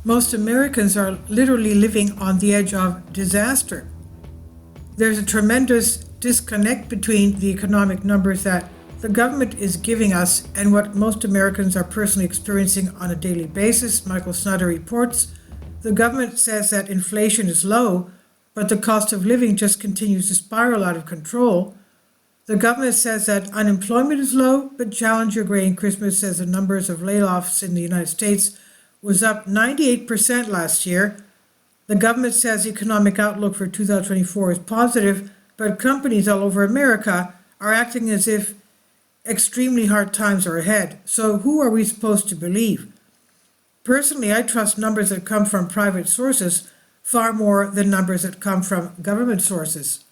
Most Americans are literally living on the edge of disaster. There's a tremendous disconnect between the economic numbers that the government is giving us and what most Americans are personally experiencing on a daily basis. Michael Snyder reports the government says that inflation is low, but the cost of living just continues to spiral out of control. The government says that unemployment is low, but Challenger Gray and Christmas says the numbers of layoffs in the United States was up 98% last year. The government says the economic outlook for 2024 is positive, but companies all over America are acting as if extremely hard times are ahead. So who are we supposed to believe? Personally, I trust numbers that come from private sources far more than numbers that come from government sources.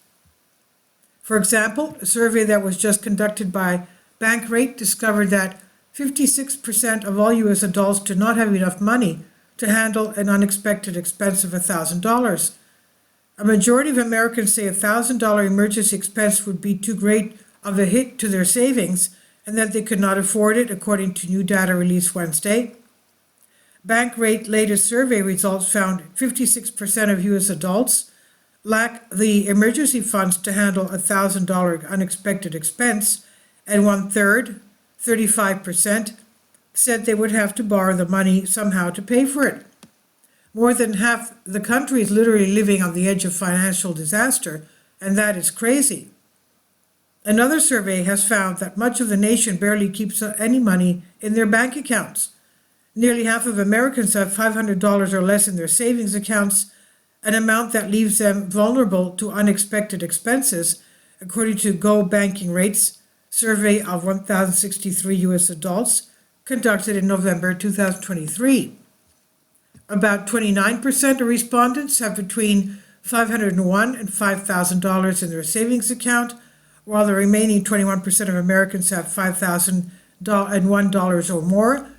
For example, a survey that was just conducted by Bankrate discovered that 56% of all U.S. adults do not have enough money to handle an unexpected expense of $1,000. A majority of Americans say a $1,000 emergency expense would be too great of a hit to their savings and that they could not afford it, according to new data released Wednesday. Bankrate latest survey results found 56% of U.S. adults lack the emergency funds to handle a $1,000 unexpected expense, and 1/3, 35%, said they would have to borrow the money somehow to pay for it. More than half the country is literally living on the edge of financial disaster, and that is crazy. Another survey has found that much of the nation barely keeps any money in their bank accounts. Nearly half of Americans have $500 or less in their savings accounts, an amount that leaves them vulnerable to unexpected expenses, according to Go Banking Rates survey of 1,063 U.S. adults conducted in November 2023. About 29% of respondents have between $501 and $5,000 in their savings account, while the remaining 21% of Americans have $5,001 or more.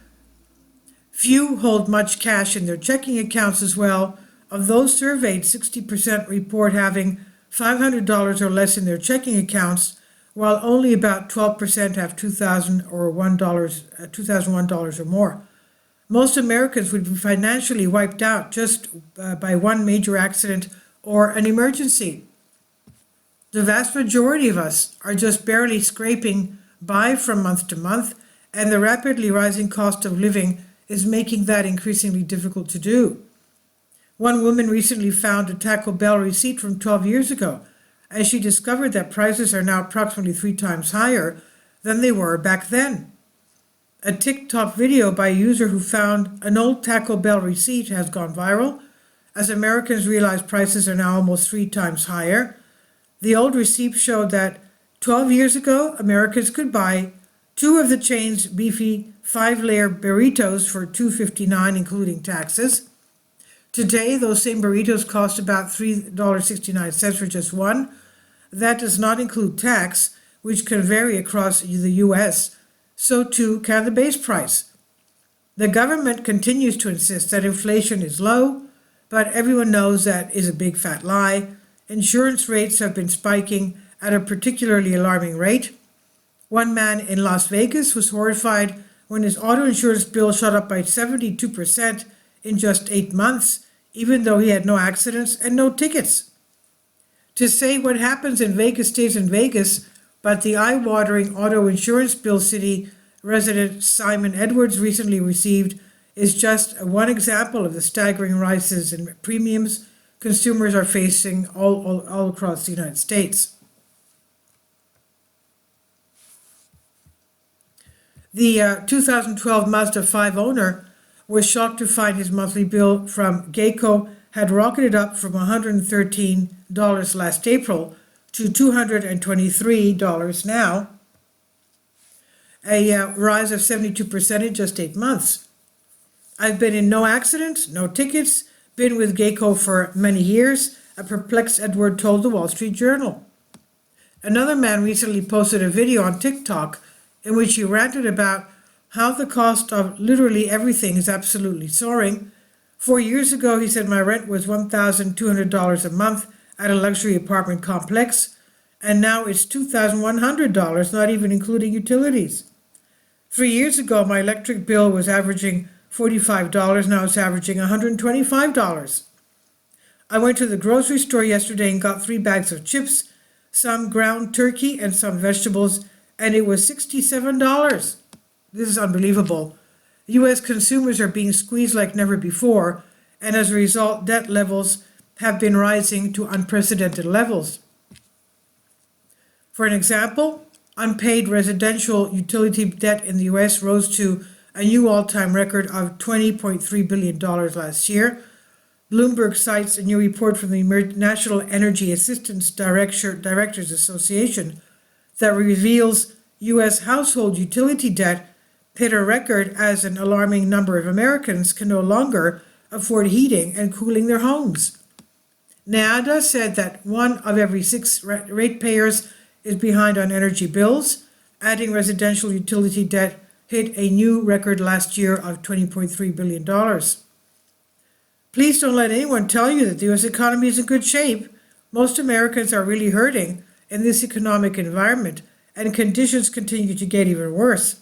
Few hold much cash in their checking accounts as well. Of those surveyed, 60% report having $500 or less in their checking accounts, while only about 12% have $2,001 or more. Most Americans would be financially wiped out just by one major accident or an emergency. The vast majority of us are just barely scraping by from month to month, and the rapidly rising cost of living is making that increasingly difficult to do. One woman recently found a Taco Bell receipt from 12 years ago, as she discovered that prices are now approximately 3 times higher than they were back then. A TikTok video by a user who found an old Taco Bell receipt has gone viral, as Americans realize prices are now almost 3 times higher. The old receipt showed that 12 years ago, Americans could buy 2 of the chain's beefy 5-layer burritos for $2.59, including taxes. Today, those same burritos cost about $3.69 for just one. That does not include tax, which can vary across the U.S. So too can the base price. The government continues to insist that inflation is low, but everyone knows that is a big fat lie. Insurance rates have been spiking at a particularly alarming rate. One man in Las Vegas was horrified when his auto insurance bill shot up by 72% in just 8 months, even though he had no accidents and no tickets. To say what happens in Vegas stays in Vegas, but the eye-watering auto insurance bill city resident Simon Edwards recently received is just one example of the staggering rises in premiums consumers are facing all across the United States. The 2012 Mazda 5 owner was shocked to find his monthly bill from Geico had rocketed up from $113 last April to $223 now, a rise of 72% in just 8 months. I've been in no accidents, no tickets, been with Geico for many years, a perplexed Edward told the Wall Street Journal. Another man recently posted a video on TikTok in which he ranted about how the cost of literally everything is absolutely soaring. 4 years ago, he said, my rent was $1,200 a month at a luxury apartment complex, and now it's $2,100, not even including utilities. 3 years ago, my electric bill was averaging $45, now it's averaging $125. I went to the grocery store yesterday and got 3 bags of chips, some ground turkey, and some vegetables, and it was $67. This is unbelievable. U.S. consumers are being squeezed like never before, and as a result, debt levels have been rising to unprecedented levels. For an example, unpaid residential utility debt in the U.S. rose to a new all-time record of $20.3 billion last year. Bloomberg cites a new report from the National Energy Assistance Directors Association that reveals U.S. household utility debt hit a record as an alarming number of Americans can no longer afford heating and cooling their homes. NAADA said that 1 of every 6 ratepayers is behind on energy bills, adding residential utility debt hit a new record last year of $20.3 billion. Please don't let anyone tell you that the U.S. economy is in good shape. Most Americans are really hurting in this economic environment, and conditions continue to get even worse.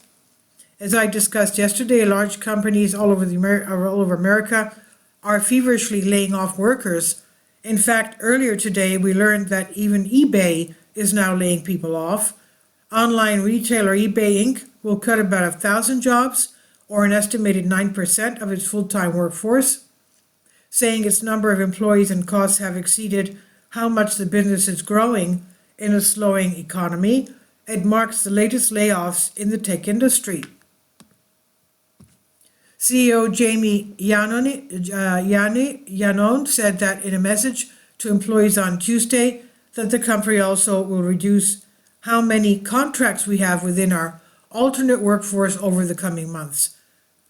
As I discussed yesterday, large companies all over America are feverishly laying off workers. In fact, earlier today, we learned that even eBay is now laying people off. Online retailer eBay Inc. will cut about 1,000 jobs, or an estimated 9% of its full-time workforce, saying its number of employees and costs have exceeded how much the business is growing in a slowing economy. It marks the latest layoffs in the tech industry. CEO Jamie Iannone said that in a message to employees on Tuesday that the company also will reduce how many contracts we have within our alternate workforce over the coming months.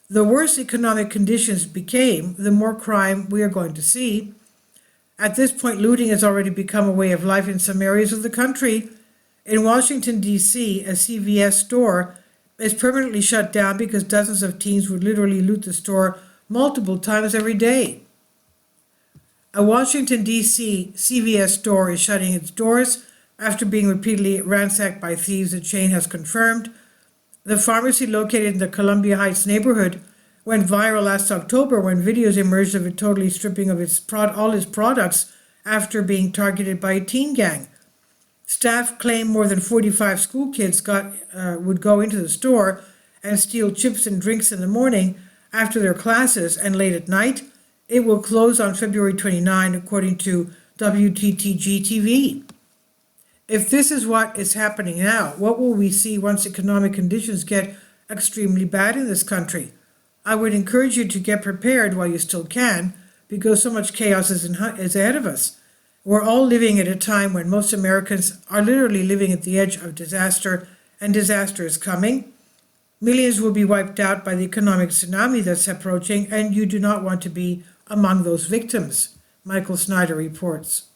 The worse economic conditions became, the more crime we are going to see. At this point, looting has already become a way of life in some areas of the country. In Washington, D.C., a CVS store is permanently shut down because dozens of teens would literally loot the store multiple times every day. A Washington, D.C. CVS store is shutting its doors after being repeatedly ransacked by thieves, the chain has confirmed. The pharmacy located in the Columbia Heights neighborhood went viral last October when videos emerged of it totally stripping of all its products after being targeted by a teen gang. Staff claim more than 45 school kids would go into the store and steal chips and drinks in the morning after their classes and late at night. It will close on February 29, according to WTTG-TV. If this is what is happening now, what will we see once economic conditions get extremely bad in this country? I would encourage you to get prepared while you still can, because so much chaos is ahead of us. We're all living at a time when most Americans are literally living at the edge of disaster, and disaster is coming. Millions will be wiped out by the economic tsunami that's approaching, and you do not want to be among those victims, Michael Snyder reports.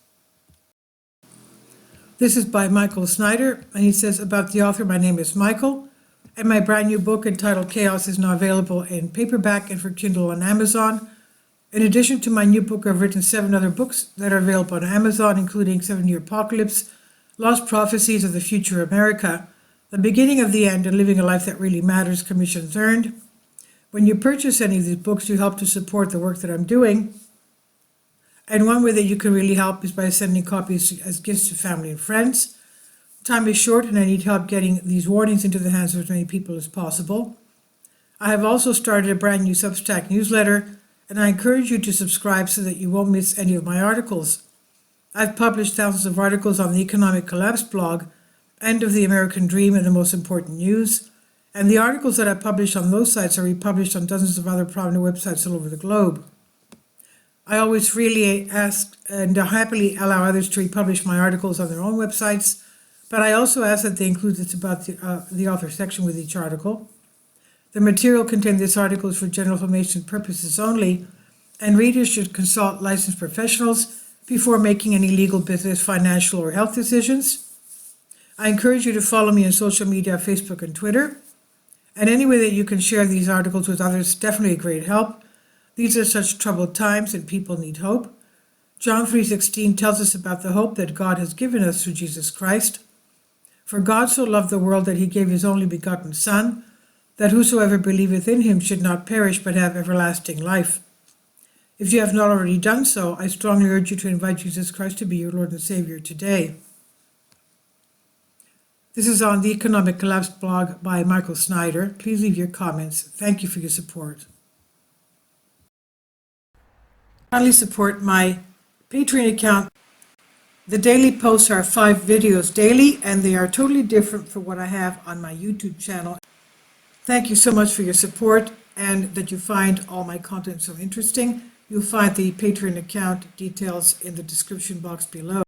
This is by Michael Snyder, and he says about the author, my name is Michael, and my brand new book entitled Chaos is now available in paperback and for Kindle on Amazon. In addition to my new book, I've written 7 other books that are available on Amazon, including 7-Year Apocalypse, Lost Prophecies of the Future America, The Beginning of the End, and Living a Life That Really Matters, commissions earned. When you purchase any of these books, you help to support the work that I'm doing. And one way that you can really help is by sending copies as gifts to family and friends. Time is short, and I need help getting these warnings into the hands of as many people as possible. I have also started a brand new Substack newsletter, and I encourage you to subscribe so that you won't miss any of my articles. I've published thousands of articles on the Economic Collapse blog, End of the American Dream and the Most Important News, and the articles that I publish on those sites are republished on dozens of other prominent websites all over the globe. I always freely ask and happily allow others to republish my articles on their own websites, but I also ask that they include this about the author section with each article. The material contained in this article is for general information purposes only, and readers should consult licensed professionals before making any legal, business, financial, or health decisions. I encourage you to follow me on social media, Facebook and Twitter, and any way that you can share these articles with others is definitely a great help. These are such troubled times and people need hope. John 3:16 tells us about the hope that God has given us through Jesus Christ. For God so loved the world that he gave his only begotten Son, that whosoever believeth in him should not perish but have everlasting life. If you have not already done so, I strongly urge you to invite Jesus Christ to be your Lord and Savior today. This is on the Economic Collapse blog by Michael Snyder. Please leave your comments. Thank you for your support. Kindly support my Patreon account. The daily posts are 5 videos daily, and they are totally different from what I have on my YouTube channel. Thank you so much for your support and that you find all my content so interesting. You'll find the Patreon account details in the description box below.